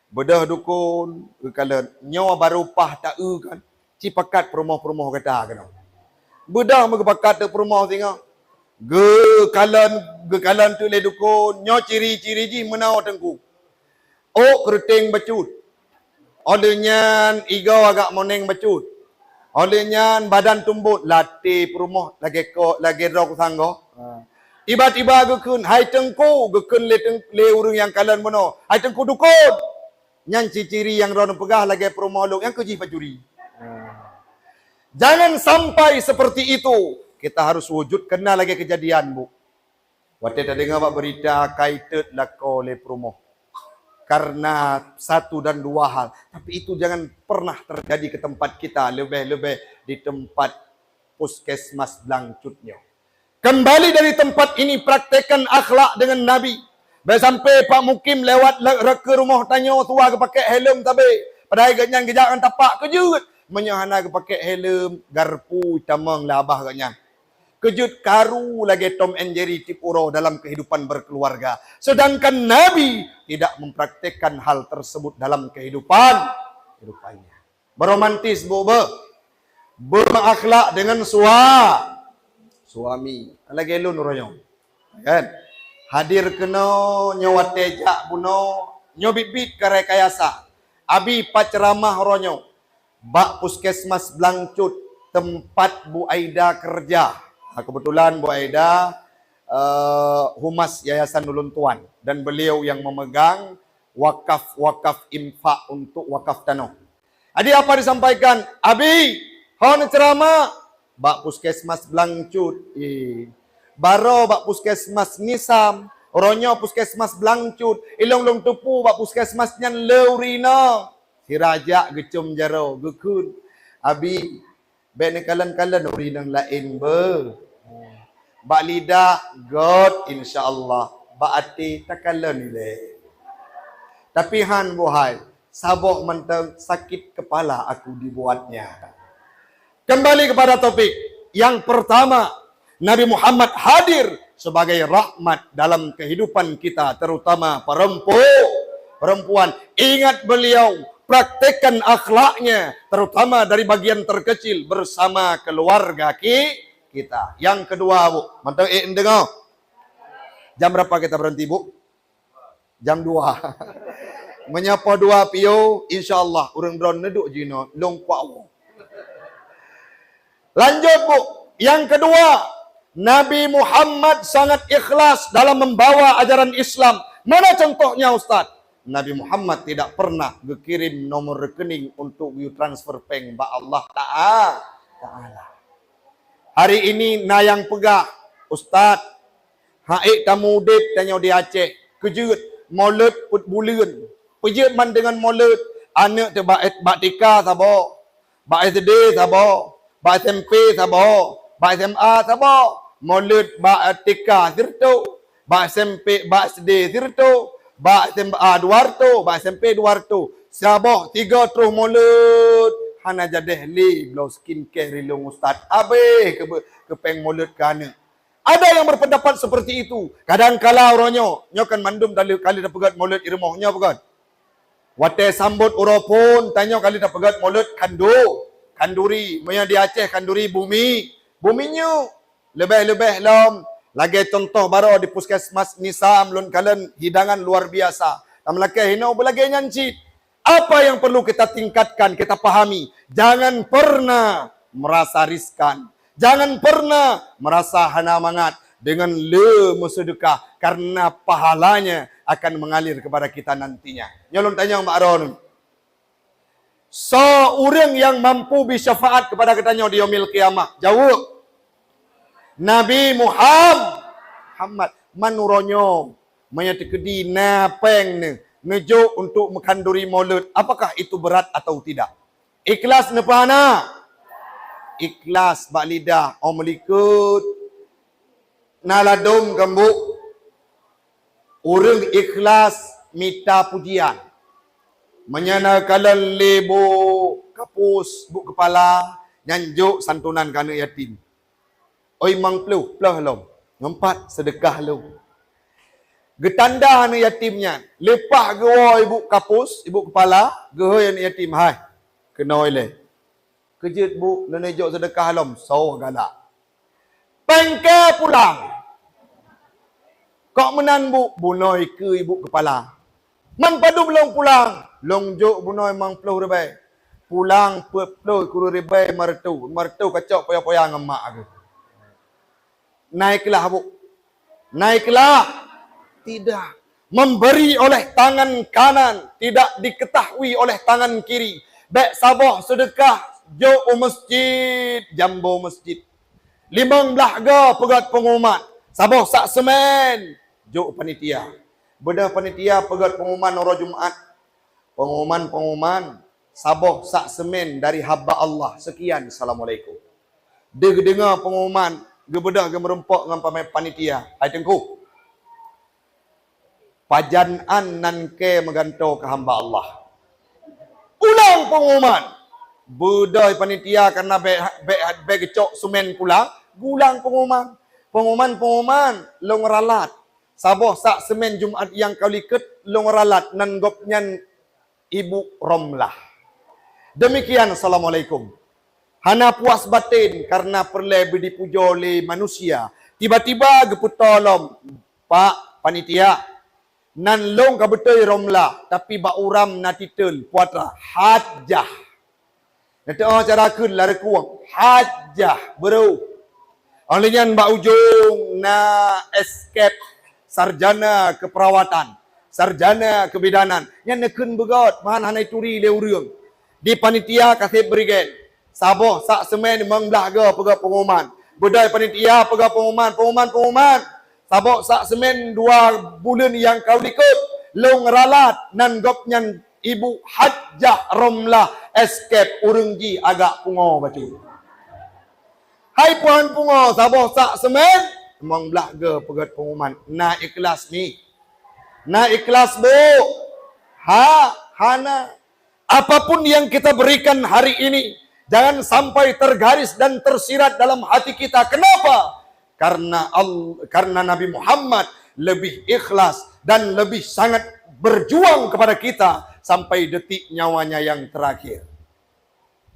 Bedah dukun, kala nyawa baru pah tak kan. Cipakat perumoh-perumoh kata kena. Bedah megepakat te perumoh tengok. Ge kalan tu le dukun, nyo ciri-ciri ji menau tengku. Oh keriting bacut. Olehnya igau agak moneng bacut. Olehnya badan tumbut latih perumoh lagi rok sanggo. Tiba-tiba gekun hai tengku, gekun le urang yang kalan mono. Hai tengku dukun. Nyan ciri yang ron pegah lagi perumoh lu yang keji pacuri. Jangan sampai seperti itu. Kita harus wujud kena lagi kejadian, Bu. Waktu kita dengar berita kaitet lako le promo. Karena 1 dan 2 hal. Tapi itu jangan pernah terjadi ke tempat kita. Lebih-lebih di tempat puskesmas Blangcutnya. Kembali dari tempat ini praktekan akhlak dengan Nabi. Sampai Pak Mukim lewat ke rumah tanya tua ke pakai helm tabe. Padahal ganyan gejakan tapak kejut. Menyahana ke pakai helm garpu tamang labah ganyan. Kejut karu lagi Tom and Jerry tipuro dalam kehidupan berkeluarga. Sedangkan Nabi tidak mempraktekkan hal tersebut dalam kehidupannya. Beromantis bu, berakhlak dengan suami. Lagi lu nuroyong. Kan? Hadir kena nyawa tejak buno nyobit-bit karekayasa. Abi paceramah ronyo. Bak puskesmas Blangcut tempat Bu Aida kerja. Kebetulan Bu Aida humas Yayasan Ulun Tuan dan beliau yang memegang wakaf infak untuk wakaf tanah. Adi apa disampaikan? Abi, hon ceramah bak puskesmas Blangcut. Baro bak puskesmas Nisam, ronyo puskesmas Blangcut, ilong-long tupu bak puskesmas nyan Leurina. Si raja gecum jaro gekun. Abi, bene kalan-kalan uri nang lain be. Bak lidah God insya-Allah. Bak hati takalan ile. Tapi han buhai, sabok mentang sakit kepala aku dibuatnya. Kembali kepada topik. Yang pertama, Nabi Muhammad hadir sebagai rahmat dalam kehidupan kita, terutama perempuan. Ingat beliau, praktekkan akhlaknya, terutama dari bagian terkecil bersama keluarga kita. Yang kedua, Bu, mantap dengar. Jam berapa kita berhenti, Bu? Jam 2. Menyapa 2 pio, insyaallah urang drone neduk jino longkwau. Lanjut, Bu. Yang kedua, Nabi Muhammad sangat ikhlas dalam membawa ajaran Islam. Mana contohnya, Ustaz? Nabi Muhammad tidak pernah berkirim nomor rekening untuk you transfer peng ba Allah Ta'ala. Hari ini nayang pegah, Ustaz, haik tamu dip tanya di Aceh, kejut, maulud put bulan. Pejut man dengan maulud, anak te bak tika sabo, bak SD sabo, bak SMP sabo, bak SMA sabo, maulud bak tika sirto, bak SMP, bak SD sirto, bak SMA 200, bak SMP 200. Saboh 3 terus mulut. Hana jadeh li blow skincare rilung Ustaz. Abe ke peng mulut kana. Ada yang berpendapat seperti itu. Kadang-kala orangnya, nyo kan mandum kali dah pegat maulid irmohnya bukan. Wate sambut uropun, tanya kali dah pegat maulid kanduri, moya di Aceh kanduri bumi. Buminya lebih-lebih lom. Lagi contoh baru di puskesmas Nisam lun kalian hidangan luar biasa. Tam laki hino belagi nyanci. Apa yang perlu kita tingkatkan, kita pahami. Jangan pernah merasa riskan. Jangan pernah merasa hana mangat dengan sedekah karena pahalanya akan mengalir kepada kita nantinya. Nyolong tanya Mbak Aron. Seorang yang mampu bersyafaat kepada katanya di yaumil kiamah. Jawab. Nabi Muhammad manuronyo menyatikedi napeng ne ngejo untuk mengkanduri maulid. Apakah itu berat atau tidak? Ikhlas nepana? Ikhlas bak lidah om melikut naladom gambu urang ikhlas minta pujian menyanakan lebo kapus bu kepala nyanjuk santunan kana yatim oi mang pluh lom ngempat sedekah lu getanda hana yatimnya lepah gewa ibu kapus ibu kepala geho yang yatim hai kena oleh kejut bu, nenejok sedekah lom, so galak. Pengke pulang. Kok menan bu, bunoi ke ibu kepala. Man padu belum pulang. Long jok bunoi mang peluh rebai. Pulang peluh kuru rebai martu. Martu kacok poya-poya ngemak aku. Naiklah bu. Naiklah. Tidak. Memberi oleh tangan kanan. Tidak diketahui oleh tangan kiri. Baik saboh sedekah. Jo masjid, jambo masjid. 15 ga pegat pengumuman. Saboh sak semen. Jo panitia. Beda panitia pegat pengumuman orang Jumaat. Pengumuman. Saboh sak semen dari hamba Allah. Sekian. Assalamualaikum. Dia dengar pengumuman. Dia bedah, dia merempok dengan panitia. Hai tengku. Pajanaan nan ke megantau ke hamba Allah. Ulang pengumuman. Budai panitia karena begecok sumen pulang, gulang pengumuman. Pengumuman long ralat. Saboh sak semen Jumaat yang kau liket long ralat nan gopnyan Ibu Romlah. Demikian Assalamualaikum. Hana puas batin karena perlu dipuja oleh manusia. Tiba-tiba geput tolong Pak panitia nan long ka betul Romlah tapi ba uram na titel puatra hajah. Nanti cara kun lari kuang. Hajah bro. Olehnya mbak ujung na escape sarjana keperawatan. Sarjana kebidanan. Yang nekun begot. Mahan hanai turi leurung. Di panitia kasih berigen. Saboh sak semen mengbelah ke pegat pengumuman. Bedai panitia pegat pengumuman. Saboh sak semen 2 bulan yang kau ikut. Long ralat nan gopnyan Ibu Hajjah Romlah escape urungji agak pungo baca. Hai puan pungo saboh sak semen emang belah ke pegat pengumuman. Na ikhlas ni. Na ikhlas bu. Hana. Apapun yang kita berikan hari ini jangan sampai tergaris dan tersirat dalam hati kita. Kenapa? Karena Nabi Muhammad lebih ikhlas dan lebih sangat berjuang kepada kita sampai detik nyawanya yang terakhir.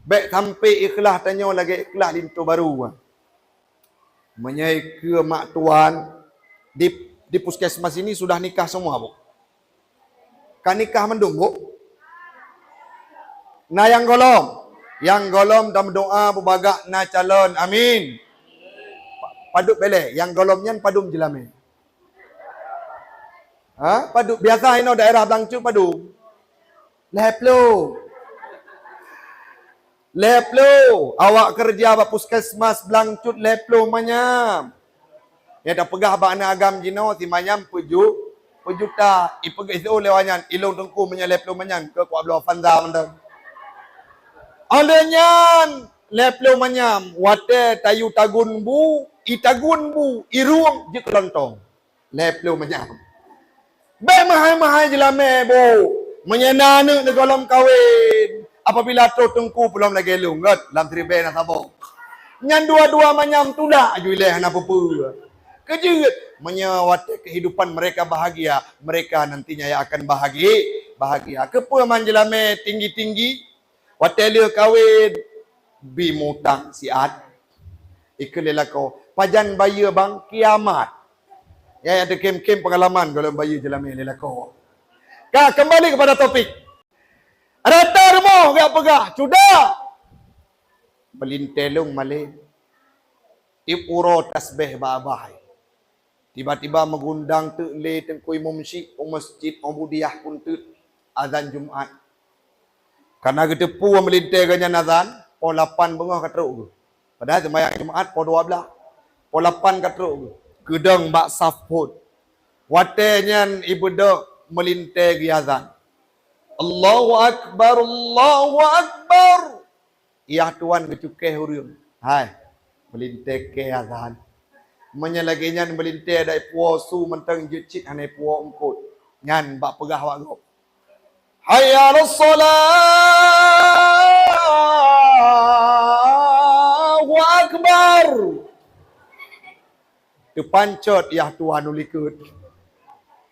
Baik sampai ikhlas tanya lagi ikhlas lintu baru. Menyai ke mak tuan di puskesmas ini sudah nikah semua bu. Kan nikah mendung bu. Nah yang golom dalam doa berbagak na calon amin. Paduk bele yang golomnya padum jelame. Paduk biasa ino daerah Blangcu padum. Leplo. Awak kerja ba puskesmas Blangcut leplo manyam. Ya dah pegah ba anak agam jino ti manyam pejuta. Ipegah itu lewanyan ilung tengku manya leplo manyam ke kuat belah fanza mendang. Alenyan leplo manyam wate tayu tagun bu, itagun bu, iruang je kelontong. Leplo manyam. Baik mahal-mahal jelame bu. Menyenana di kolam kawin. Apabila tu tengku belum lagi lunggat. Dalam tribe nak sabuk. Nyan dua-dua manyam tu lah. Ajuilah nak apa-apa. kejeut menyawat kehidupan mereka bahagia, mereka nantinya yang akan bahagia. Kepa manjelame tinggi-tinggi, watelia kawin bimutang siat. Ikelelako, pajan baya bang kiamat. Ya ada kem-kem pengalaman kalau baya jelame lelako. Kembali kepada topik. Rata rumah gak pegah, sudah. Melintelung malin. Ipuro tasbih babah. Tiba-tiba mengundang le tengkui mumsyik masjid Ubudiah pun azan Jumaat. Karena getepu melintai ganyan azan, po 8 bengah katruk. Padahal sembahyang Jumaat po 12. Po 8 katruk. Gedang bak saf pun. Watenya ibadah melintai gi azan. Allahu Akbar, Allahu Akbar. Ya Tuhan kecukeh hurium. Hai, melintai ke azan. Menyelaginya melintai dari puasu mentang jecik hanai puak engkut. Nyan bak pegah wak gop. Hayya Allahu Akbar. Terpancot ya Tuhan ulikut.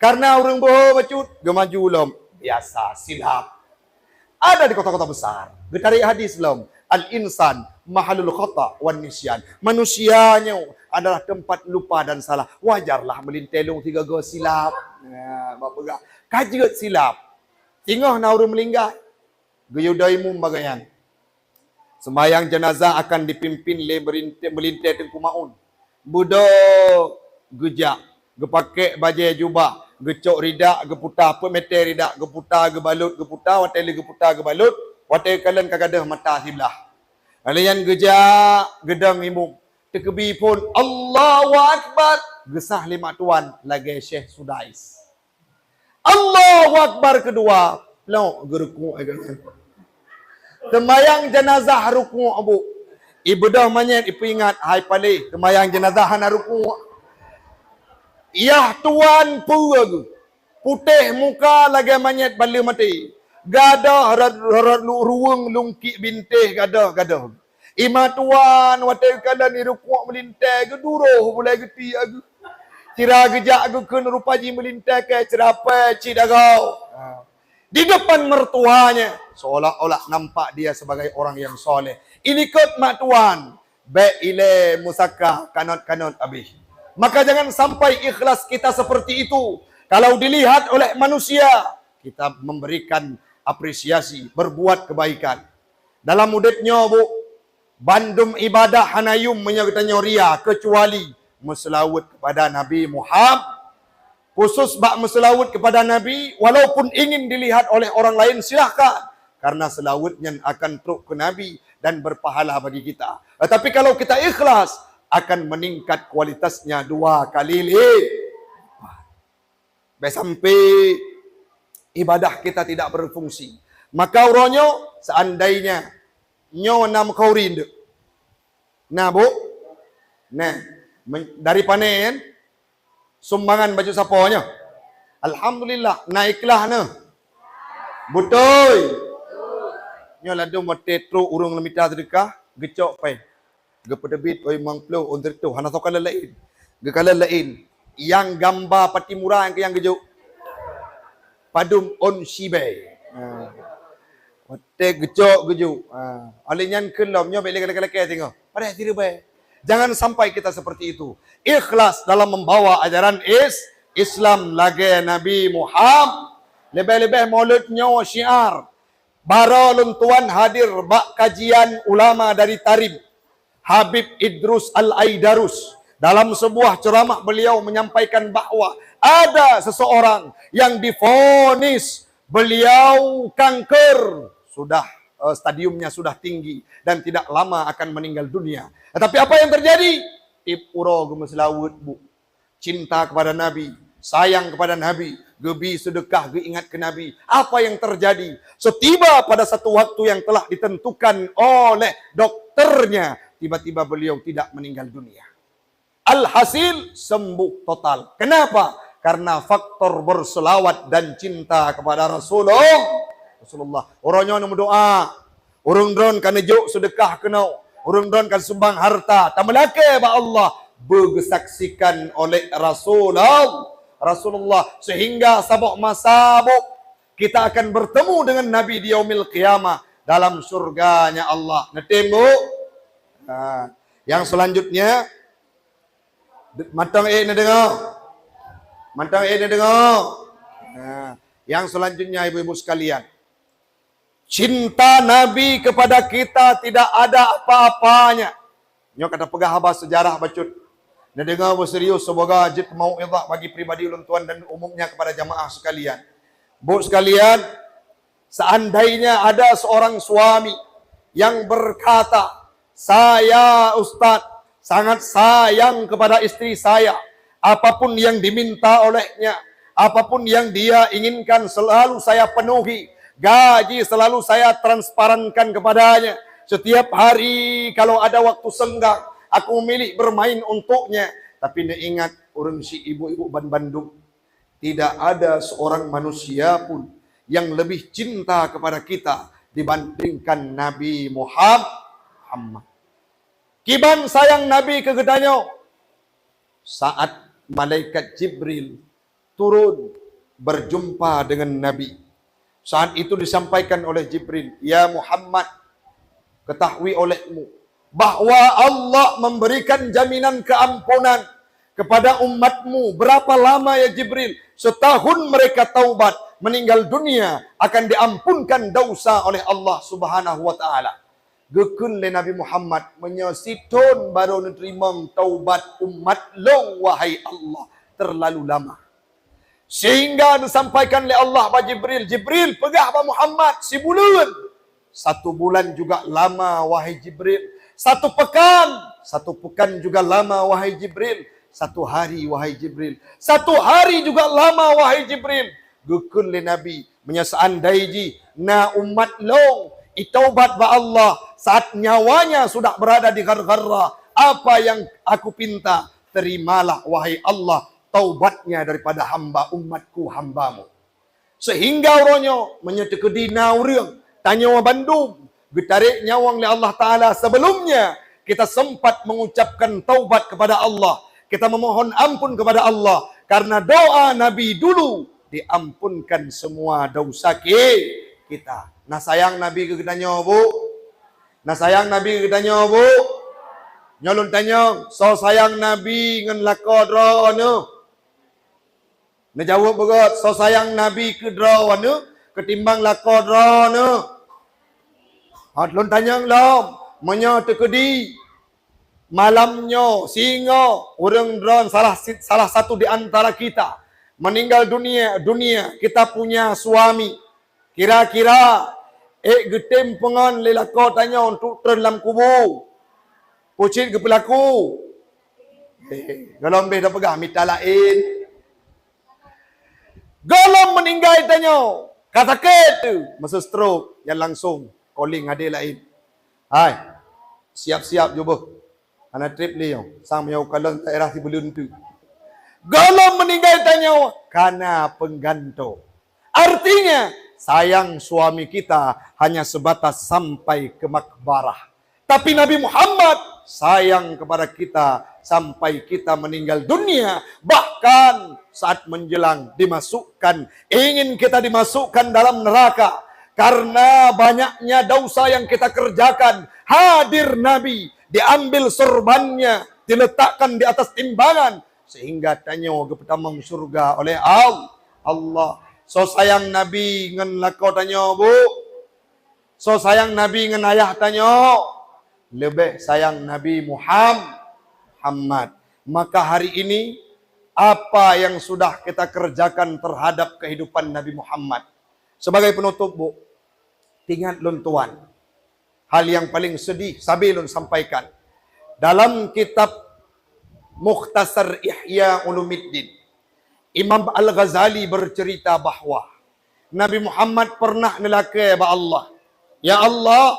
Karena orang bohong bacut, gemaju lom. Biasa, silap. Ada di kota-kota besar. Getari hadis lom. Al-insan mahalul khata' wan nisyan. Manusianya adalah tempat lupa dan salah. Wajarlah melintelung 3 go silap. Ya, bapakah kajet silap. Tinggal nauru melinggai. Guyudaimu bagayan. Sembahyang jenazah akan dipimpin le melintai tengku maun. Budo gejak, gepake baju jubah, gecok ridak, geputar apa meter ridak, geputar gebalut, geputar watel geputar gebalut, watel kalian kagadah mata sebelah. Kalian gejak gedang imum. Tekebi pun Allahu Akbar. Gesah 5 tuan lagi Syekh Sudais. Allahu Akbar kedua. Pelok geruku. Sembayang jenazah ruku abu. Ibadah manyet ipu ingat. Hai palih. Sembayang jenazah hana ruku. Yah tuan pura. Putih muka lagi manyet balik mati. Gadah ruang lungkik bintih gadah. Ima tuan watai kala ni rukuk melintai ke duruh boleh geti aku. Cira gejak aku kena rupaji melintai ke cerapai cidagau. Di depan mertuanya seolah-olah nampak dia sebagai orang yang soleh. Ini kot mak tuan. Baik ile musaka kanot-kanot abih. Maka jangan sampai ikhlas kita seperti itu. Kalau dilihat oleh manusia, kita memberikan apresiasi, berbuat kebaikan. Dalam mudahnya bu, bandum ibadah hanayum menyertanya ria kecuali meselawat kepada Nabi Muhammad. Khusus bak meselawat kepada Nabi, walaupun ingin dilihat oleh orang lain silahkan. Karena selawatnya akan truk ke Nabi dan berpahala bagi kita. Tetapi kalau kita ikhlas, akan meningkat kualitasnya 2 kali lipat. Sampai ibadah kita tidak berfungsi. Maka uronyo seandainya nyo nam kaurin. Nah bu, nah dari panen sumbangan baju saponya. Alhamdulillah naiklah ne. Betul. Nyo ladu matetro urung lemita sedekah gecok pai. Gepedebit oi mangplo on tertu hana sokala lain. Gekala lain yang gambar pati murah yang gejuk. Padum on sibai. Ote gecok gejuk. Alinyan kelom nyo beli kala-kala tengok. Pada tidak baik. Jangan sampai kita seperti itu. Ikhlas dalam membawa ajaran Islam lagi Nabi Muhammad. Lebih-lebih maulidnya syiar. Baralun tuan hadir bak kajian ulama dari Tarib. Habib Idrus Al-Aidarus. Dalam sebuah ceramah beliau menyampaikan bahawa ada seseorang yang divonis beliau kanker. Sudah stadiumnya sudah tinggi dan tidak lama akan meninggal dunia. Tetapi apa yang terjadi? Ipuro gemeslawut bu. Cinta kepada Nabi, sayang kepada Nabi, gebi sedekah geingat ke Nabi. Apa yang terjadi? Setiba pada satu waktu yang telah ditentukan oleh dokternya, tiba-tiba beliau tidak meninggal dunia. Alhasil sembuh total. Kenapa? Karena faktor berselawat dan cinta kepada Rasulullah. Orangnya nak berdoa. Orang drone kan juk sedekah kena. Orang drone kan sumbang harta. Tak melake ba Allah. bersaksikan oleh Rasulullah sehingga sabuk masabuk kita akan bertemu dengan Nabi di yaumil qiyamah dalam surganya Allah. Ngerti, Bu? Nah, yang selanjutnya matang ni dengar. Matang ni dengar. Nah, yang selanjutnya ibu-ibu sekalian, cinta Nabi kepada kita tidak ada apa-apanya. Nyo kata pegah habas sejarah bacut. Dia dengar berserius semoga jid mau'izah bagi pribadi ulun tuan dan umumnya kepada jamaah sekalian. Bu sekalian, seandainya ada seorang suami yang berkata, saya Ustaz sangat sayang kepada istri saya, apapun yang diminta olehnya, apapun yang dia inginkan selalu saya penuhi, gaji selalu saya transparankan kepadanya. Setiap hari kalau ada waktu senggang, aku memilih bermain untuknya. Tapi dia ingat orang si ibu-ibu Bandung, tidak ada seorang manusia pun yang lebih cinta kepada kita dibandingkan Nabi Muhammad. Kiban sayang Nabi kegedanyo saat malaikat Jibril turun berjumpa dengan Nabi. Saat itu disampaikan oleh Jibril, ya Muhammad, ketahui olehmu bahwa Allah memberikan jaminan keampunan kepada umatmu. Berapa lama ya Jibril? Setahun mereka taubat, meninggal dunia akan diampunkan dosa oleh Allah Subhanahu wa taala. Gekun le Nabi Muhammad menyesitun baru menerima taubat umat long wahai Allah terlalu lama. Sehingga disampaikan oleh Allah kepada Jibril, Jibril pegah Pak Muhammad si bulan. 1 bulan juga lama wahai Jibril. 1 pekan juga lama wahai Jibril. 1 hari wahai Jibril. 1 hari juga lama wahai Jibril. Gekun le Nabi menyesaan daiji na umat long itaubat ba Allah saat nyawanya sudah berada di gargara. Apa yang aku pinta, terimalah wahai Allah taubatnya daripada hamba umatku hambamu. Sehingga orangnya menyetekedi naurang tanya wa Bandung getarik nyawang li Allah Ta'ala. Sebelumnya kita sempat mengucapkan taubat kepada Allah, kita memohon ampun kepada Allah karena doa Nabi dulu diampunkan semua dosa kita. Nah sayang Nabi ke tanya Bu? Nah sayang Nabi ke tanya Bu? Nyolon tanya, so sayang Nabi ngan lakodro anu? Nah jawab begot, so sayang Nabi ke draw anu ketimbang lakodro anu? Lon tanya lom, menyo tekedi malamnya singa orang drone salah satu di antara kita meninggal dunia kita punya suami. Kira-kira getem pengon lelako tanya untuk dalam kubur. Pucit ke pelaku. Golom dah pegah minta lain. Golom meninggal tanya. Kata tu masa stroke yang langsung calling ada lain. Hai. Siap-siap cuba. Ana trip ni yo. Sang menyau kalon daerah si belun tu. Golom meninggal tanya karena pengganto. Artinya sayang suami kita hanya sebatas sampai ke makbarah. Tapi Nabi Muhammad sayang kepada kita sampai kita meninggal dunia. Bahkan saat menjelang dimasukkan, ingin kita dimasukkan dalam neraka. Karena banyaknya dosa yang kita kerjakan. Hadir Nabi, diambil sorbannya, diletakkan di atas timbangan. Sehingga tanya ke pertamang surga oleh Allah. So sayang Nabi ngan lakau tanya Bu. So sayang Nabi ngan ayah tanya. Lebih sayang Nabi Muhammad. Maka hari ini apa yang sudah kita kerjakan terhadap kehidupan Nabi Muhammad? Sebagai penutup Bu, ingat lun tuan, hal yang paling sedih sabi lun sampaikan. Dalam kitab Mukhtasar Ihya Ulumuddin, Imam Al-Ghazali bercerita bahawa Nabi Muhammad pernah nelaka ba Allah. Ya Allah,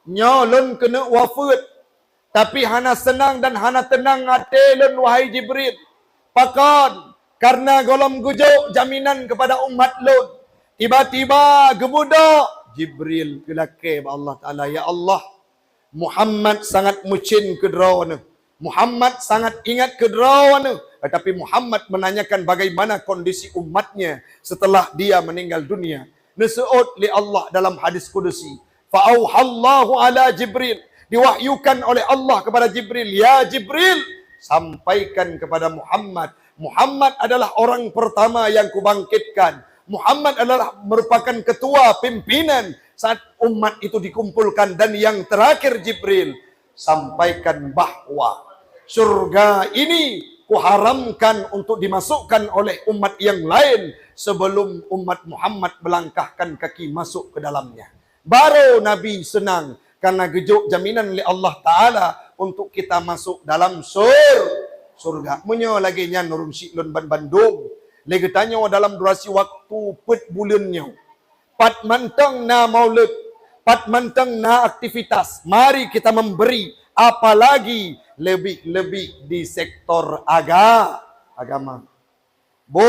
nyolon kena wafat. Tapi hana senang dan hana tenang hati wahai Jibril. Pakan karena golom gujuk jaminan kepada umat lun. Tiba-tiba gebudak Jibril kelake ba Allah Ta'ala. Ya Allah, Muhammad sangat mucin kedrawana. Muhammad sangat ingat kedrawana. Tetapi Muhammad menanyakan bagaimana kondisi umatnya setelah dia meninggal dunia. Nasu'ud li Allah dalam hadis kudusi. Fa'auhallahu ala Jibril. Diwahyukan oleh Allah kepada Jibril. Ya Jibril, sampaikan kepada Muhammad. Muhammad adalah orang pertama yang kubangkitkan. Muhammad adalah merupakan ketua pimpinan saat umat itu dikumpulkan. Dan yang terakhir Jibril, sampaikan bahwa surga ini kuharamkan untuk dimasukkan oleh umat yang lain sebelum umat Muhammad melangkahkan kaki masuk ke dalamnya. Baru Nabi senang karena gejuk jaminan oleh Allah Ta'ala untuk kita masuk dalam surga. Menyo lagi nya nurun siklon ban Bandung. Lagi tanya dalam durasi waktu pet bulannya. Pat mantang na maulid, pat mantang na aktivitas. Mari kita memberi, apalagi lebih-lebih di sektor agama. Bu,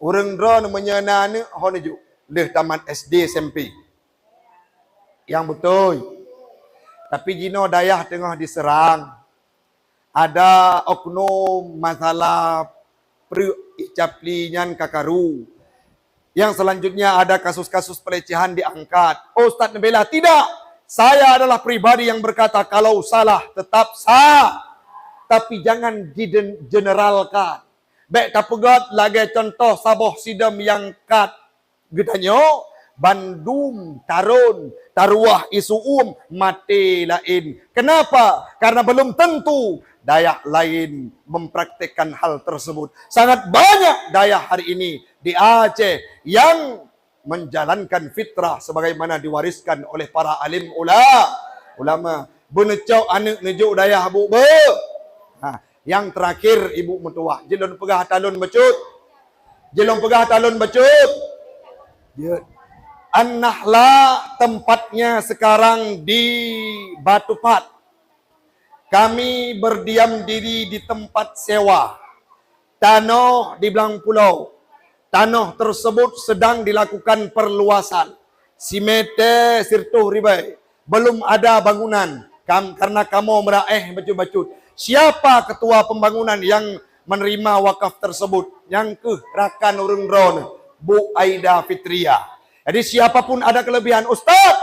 orang drone menyenani honeju leh tamat SD SMP. Yang betul. Tapi jino dayah tengah diserang. Ada oknum masalah pericaplinyan kakaru. Yang selanjutnya ada kasus-kasus pelecehan diangkat. Oh, Ustaz Nabila, tidak. Saya adalah pribadi yang berkata kalau salah tetap sah. Tapi jangan digeneralkan. Baik tapegat lagi contoh saboh sidam yang kat gedanyo Bandung tarun taruah isu mati lain. Kenapa? Karena belum tentu daya lain mempraktikkan hal tersebut. Sangat banyak daya hari ini di Aceh yang menjalankan fitrah sebagaimana diwariskan oleh para alim ulama. Benecau anak nejuk daya bu be. Yang terakhir ibu mertua, jelon pegah talun becut. Jelon pegah talun becut. An-Nahla tempatnya sekarang di Batupat. Kami berdiam diri di tempat sewa. Tanah di belang pulau. Tanah tersebut sedang dilakukan perluasan. Simete sirtuh ribai. Belum ada bangunan. Karena kamu meraih bacut-bacut. Siapa ketua pembangunan yang menerima wakaf tersebut? Yang rakan urung drone. Bu Aida Fitria. Jadi siapapun ada kelebihan. Ustaz,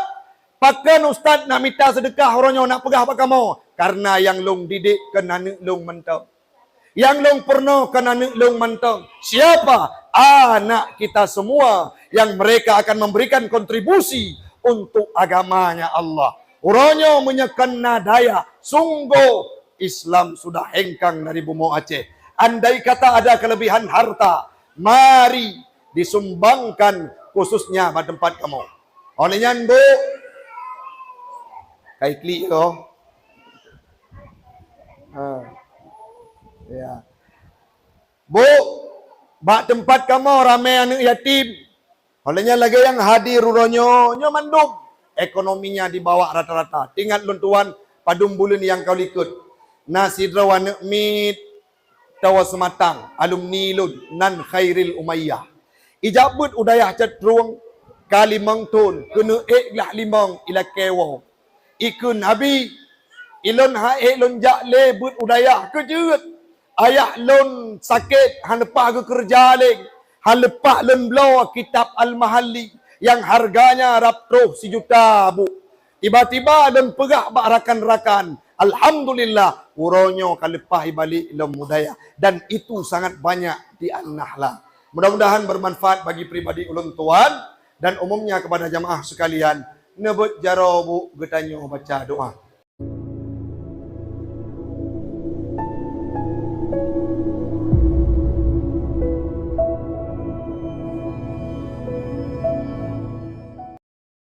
pakan Ustaz nak minta sedekah orangnya nak pegah apa kamu? Karena yang long didik kena long mentang. Yang long pernah kena long mentang. Siapa? Anak kita semua yang mereka akan memberikan kontribusi untuk agamanya Allah. Orangnya menyekena daya. Sungguh Islam sudah hengkang dari bumi Aceh. Andai kata ada kelebihan harta, mari disumbangkan khususnya pada tempat kamu. Olehnya bu, kai klik yo. Ya. Bu, bak tempat kamu ramai anak yatim. Olehnya lagi yang hadir uronyo, nyo mandum. Ekonominya di bawah rata-rata. Tinggal luntuan padum bulan yang kau ikut. Nasi drawan mit tawa sematang alumni lun nan khairil umayyah. Ijabut udayah cenderung kalimang tun kena lah limang ila kewo. Ikun nabi ilon hae lon jakle but udayah kejeut. Ayah lon sakit han lepah ke kerja leng. Han lepah lon blow kitab al-mahalli yang harganya raptroh 1 juta bu. Tiba-tiba lon pegah bak rakan-rakan. Alhamdulillah uronyo kalepah balik lom mudaya dan itu sangat banyak di An-Nahla. Mudah-mudahan bermanfaat bagi pribadi ulun tuan dan umumnya kepada jamaah sekalian. Nebut jaro bu getanyo baca doa.